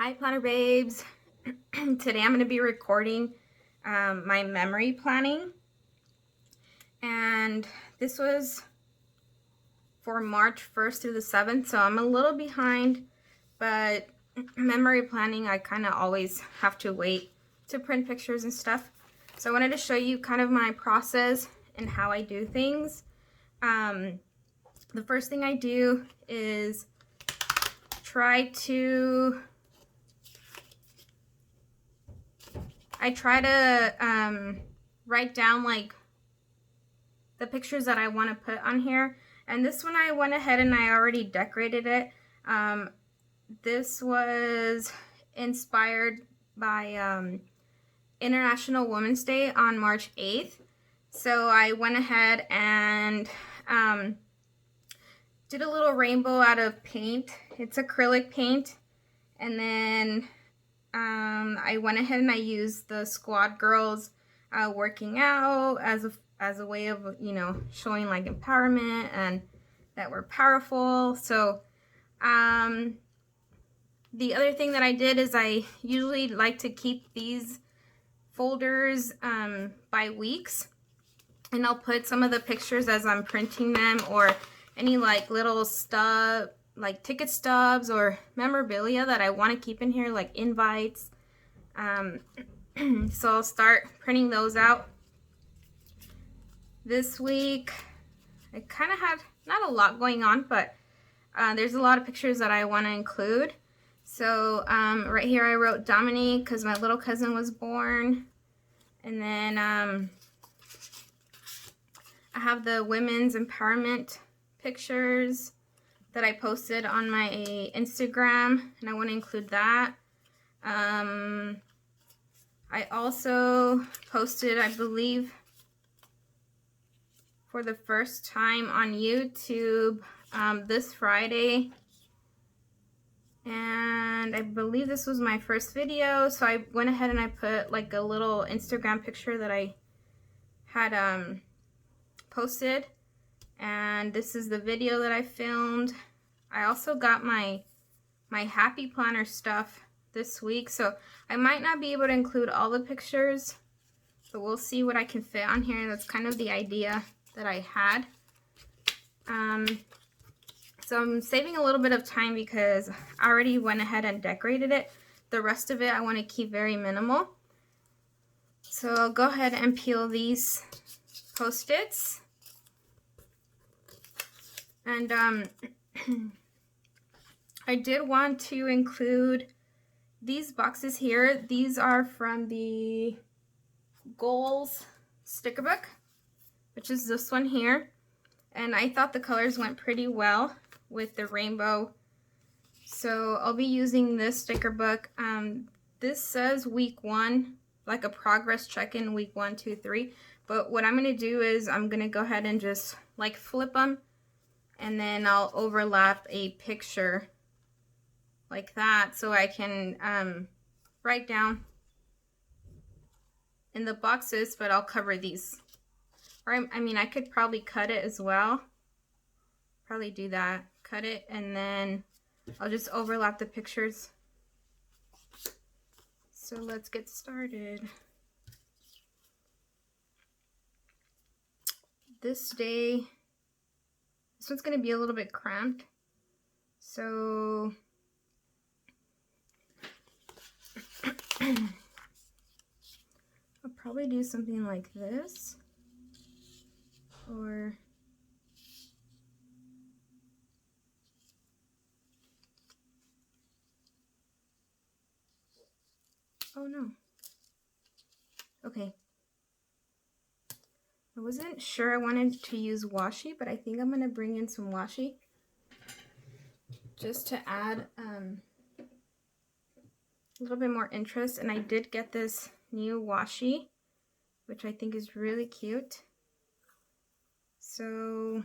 Hi Planner Babes. Today I'm going to be recording my memory planning, and this was for March 1st through the 7th, so I'm a little behind, but memory planning I kind of always have to wait to print pictures and stuff. So I wanted to show you kind of my process and how I do things. The first thing I do is try to write down like the pictures that I want to put on here. And this one I went ahead and I already decorated it. This was inspired by International Women's Day on March 8th. So I went ahead and did a little rainbow out of paint. It's acrylic paint. And then I went ahead and I used the Squad Girls working out as a way of, you know, showing like empowerment and that we're powerful. So the other thing that I did is I usually like to keep these folders by weeks, and I'll put some of the pictures as I'm printing them, or any like little stub, like ticket stubs or memorabilia that I want to keep in here, like invites. So I'll start printing those out. This week I kind of had not a lot going on, but there's a lot of pictures that I want to include. So right here I wrote Dominique because my little cousin was born. And then I have the women's empowerment pictures that I posted on my Instagram, and I want to include that. I also posted, I believe, for the first time on YouTube this Friday, and I believe this was my first video, so I went ahead and I put like a little Instagram picture that I had posted, and this is the video that I filmed. I also got my Happy Planner stuff this week, so I might not be able to include all the pictures, but we'll see what I can fit on here. That's kind of the idea that I had. So I'm saving a little bit of time because I already went ahead and decorated it. The rest of it I want to keep very minimal. So I'll go ahead and peel these Post-its. And I did want to include these boxes here. These are from the Goals sticker book, which is this one here. And I thought the colors went pretty well with the rainbow. So I'll be using this sticker book. This says week 1, like a progress check-in, week 1, 2, 3. But what I'm going to do is I'm going to go ahead and just like flip them, and then I'll overlap a picture like that so I can write down in the boxes, but I'll cover these. Or I mean, I could probably cut it as well. Probably do that. Cut it, and then I'll just overlap the pictures. So let's get started. This day, this one's going to be a little bit cramped. So I'll probably do something like this. Or oh no. Okay. I wasn't sure I wanted to use washi, but I think I'm going to bring in some washi just to add a little bit more interest. And I did get this new washi, which I think is really cute. So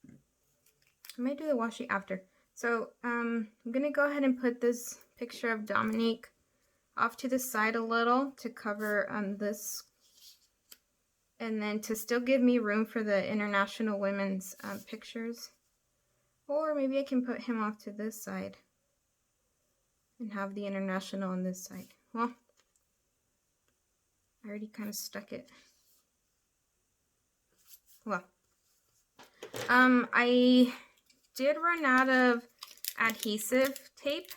I might do the washi after. So I'm going to go ahead and put this picture of Dominique off to the side a little to cover this, and then to still give me room for the International Women's pictures. Or maybe I can put him off to this side. and have the international on this side. Well, I already kind of stuck it. Well, I did run out of adhesive tape,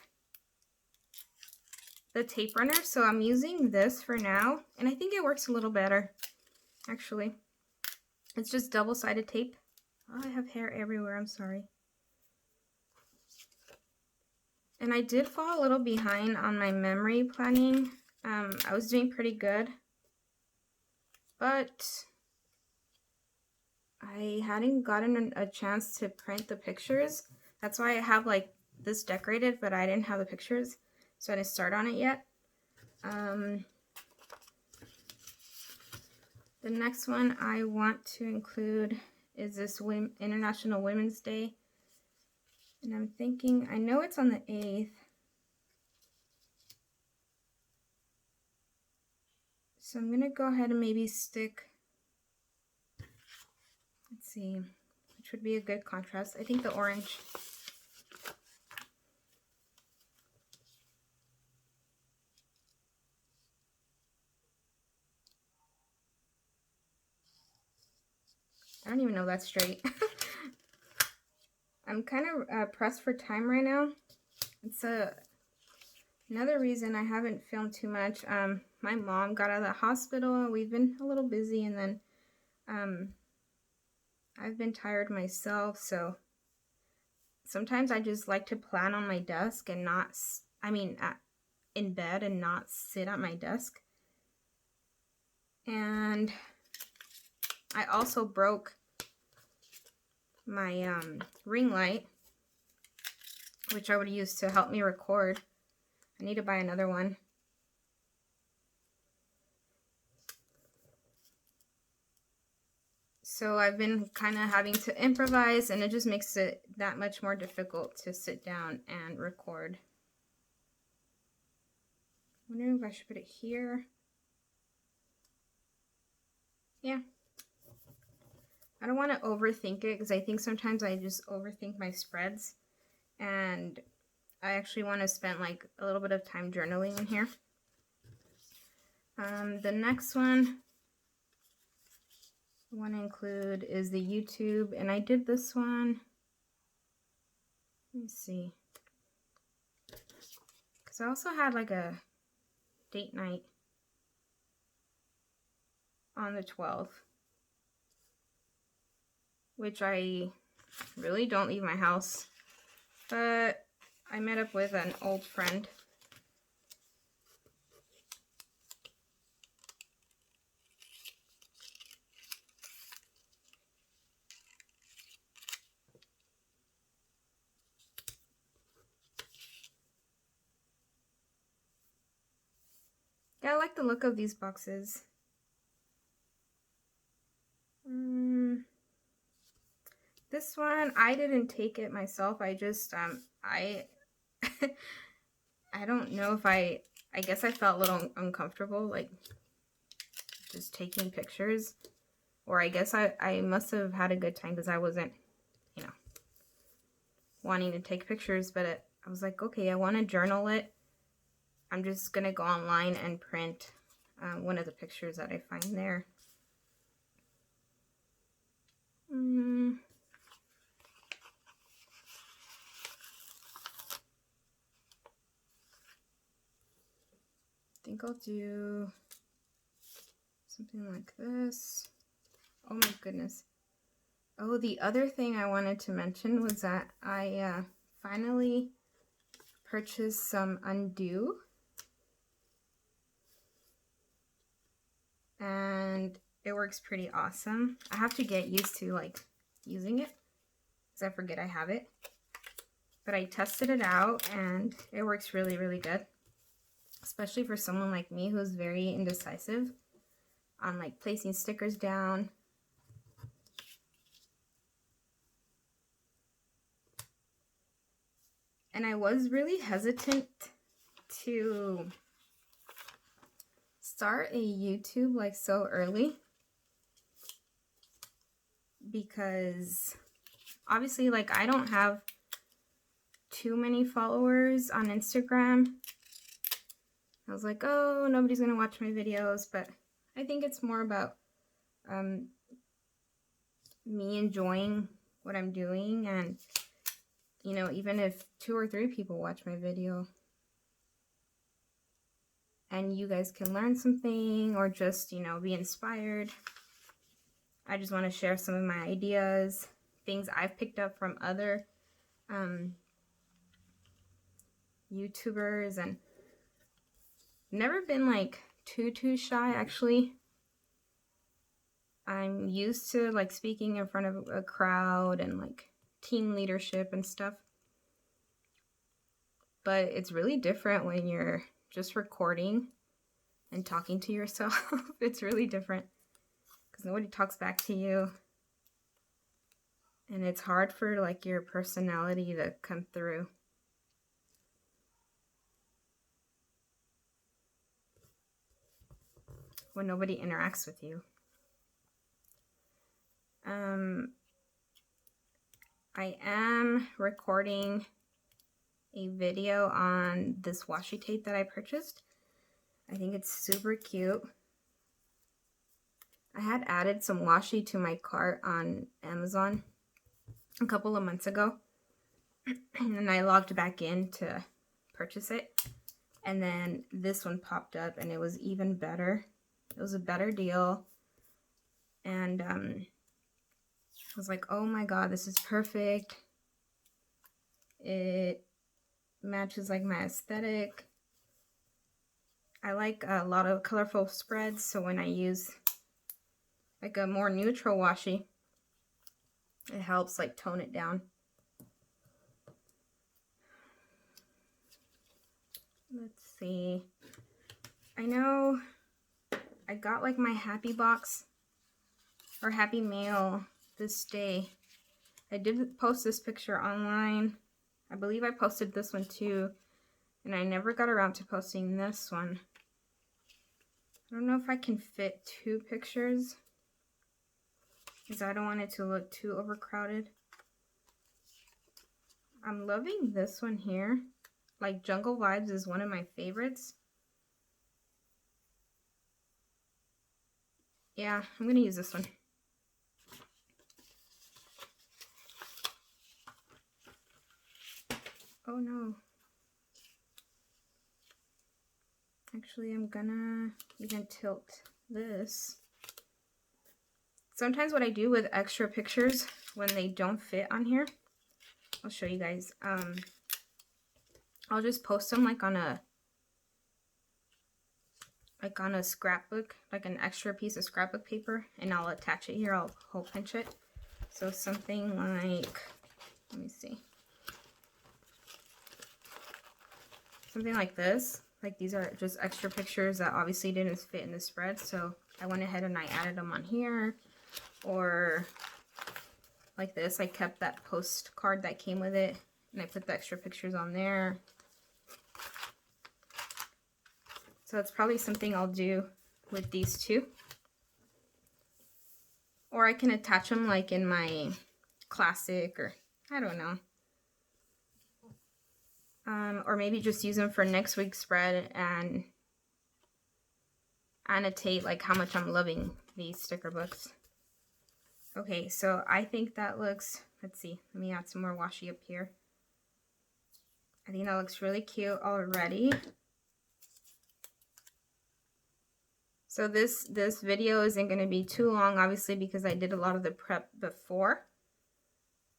the tape runner, so I'm using this for now, and I think it works a little better, actually. It's just double-sided tape. Oh, I have hair everywhere, I'm sorry. And I did fall a little behind on my memory planning. I was doing pretty good, but I hadn't gotten a chance to print the pictures. That's why I have like this decorated, but I didn't have the pictures, so I didn't start on it yet. The next one I want to include is this International Women's Day. And I'm thinking, I know it's on the 8th. So I'm going to go ahead and maybe stick, let's see, which would be a good contrast. I think the orange. I don't even know that's straight. I'm kind of pressed for time right now. It's another reason I haven't filmed too much. My mom got out of the hospital. We've been a little busy, and then I've been tired myself, so sometimes I just like to plan on my desk and not, in bed and not sit at my desk. And I also broke my ring light, which I would use to help me record. I need to buy another one. So I've been kind of having to improvise, and it just makes it that much more difficult to sit down and record. I'm wondering if I should put it here. Yeah. I don't want to overthink it, because I think sometimes I just overthink my spreads, and I actually want to spend like a little bit of time journaling in here. The next one I want to include is the YouTube, and I did this one. Let me see, because I also had like a date night on the 12th, which I really don't leave my house, but I met up with an old friend. Yeah, I like the look of these boxes. This one, I didn't take it myself. I just, I don't know if I guess I felt a little uncomfortable, like, just taking pictures. Or I guess I must have had a good time, because I wasn't, wanting to take pictures. But I was like, okay, I want to journal it. I'm just going to go online and print one of the pictures that I find there. I think I'll do something like this. Oh my goodness. Oh, the other thing I wanted to mention was that I finally purchased some Undo. And it works pretty awesome. I have to get used to like using it, because I forget I have it. But I tested it out, and it works really, really good. Especially for someone like me who's very indecisive on like placing stickers down. And I was really hesitant to start a YouTube like so early, because obviously like I don't have too many followers on Instagram. I was like, oh, nobody's gonna watch my videos, but I think it's more about me enjoying what I'm doing, and you know, even if 2 or 3 people watch my video and you guys can learn something or just, you know, be inspired. I just want to share some of my ideas, things I've picked up from other YouTubers, and never been like too shy actually. I'm used to like speaking in front of a crowd and like team leadership and stuff. But it's really different when you're just recording and talking to yourself. It's really different because nobody talks back to you. And it's hard for like your personality to come through. When nobody interacts with you. I am recording a video on this washi tape that I purchased. I think it's super cute. I had added some washi to my cart on Amazon a couple of months ago. And I logged back in to purchase it. And then this one popped up and it was even better. It was a better deal. And I was like, oh my god, this is perfect. It matches like my aesthetic. I like a lot of colorful spreads, so when I use like a more neutral washi, it helps like tone it down. Let's see. I know I got like my happy box or happy mail this day. I did post this picture online. I believe I posted this one too, and I never got around to posting this one. I don't know if I can fit 2 pictures because I don't want it to look too overcrowded. I'm loving this one here. Like Jungle Vibes is one of my favorites. Yeah, I'm gonna use this one. Oh no. Actually, I'm gonna even tilt this. Sometimes what I do with extra pictures when they don't fit on here, I'll show you guys. I'll just post them like on a scrapbook, like an extra piece of scrapbook paper, and I'll attach it here. I'll hole punch it. So something like, let me see. Something like this. Like these are just extra pictures that obviously didn't fit in the spread, so I went ahead and I added them on here. Or like this, I kept that postcard that came with it and I put the extra pictures on there. So that's probably something I'll do with these 2. Or I can attach them like in my classic, or I don't know. Or maybe just use them for next week's spread and annotate like how much I'm loving these sticker books. Okay, so I think that looks, let's see, let me add some more washi up here. I think that looks really cute already. So this video isn't going to be too long, obviously, because I did a lot of the prep before.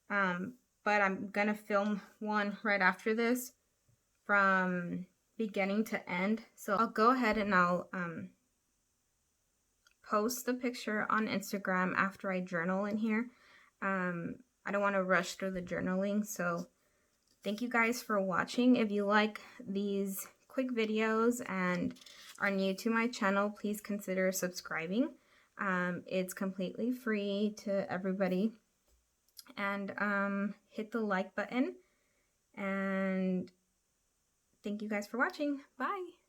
But I'm going to film one right after this from beginning to end. So I'll go ahead and I'll post the picture on Instagram after I journal in here. I don't want to rush through the journaling, so thank you guys for watching. If you like these quick videos and are new to my channel, please consider subscribing. It's completely free to everybody. And hit the like button. And thank you guys for watching. Bye!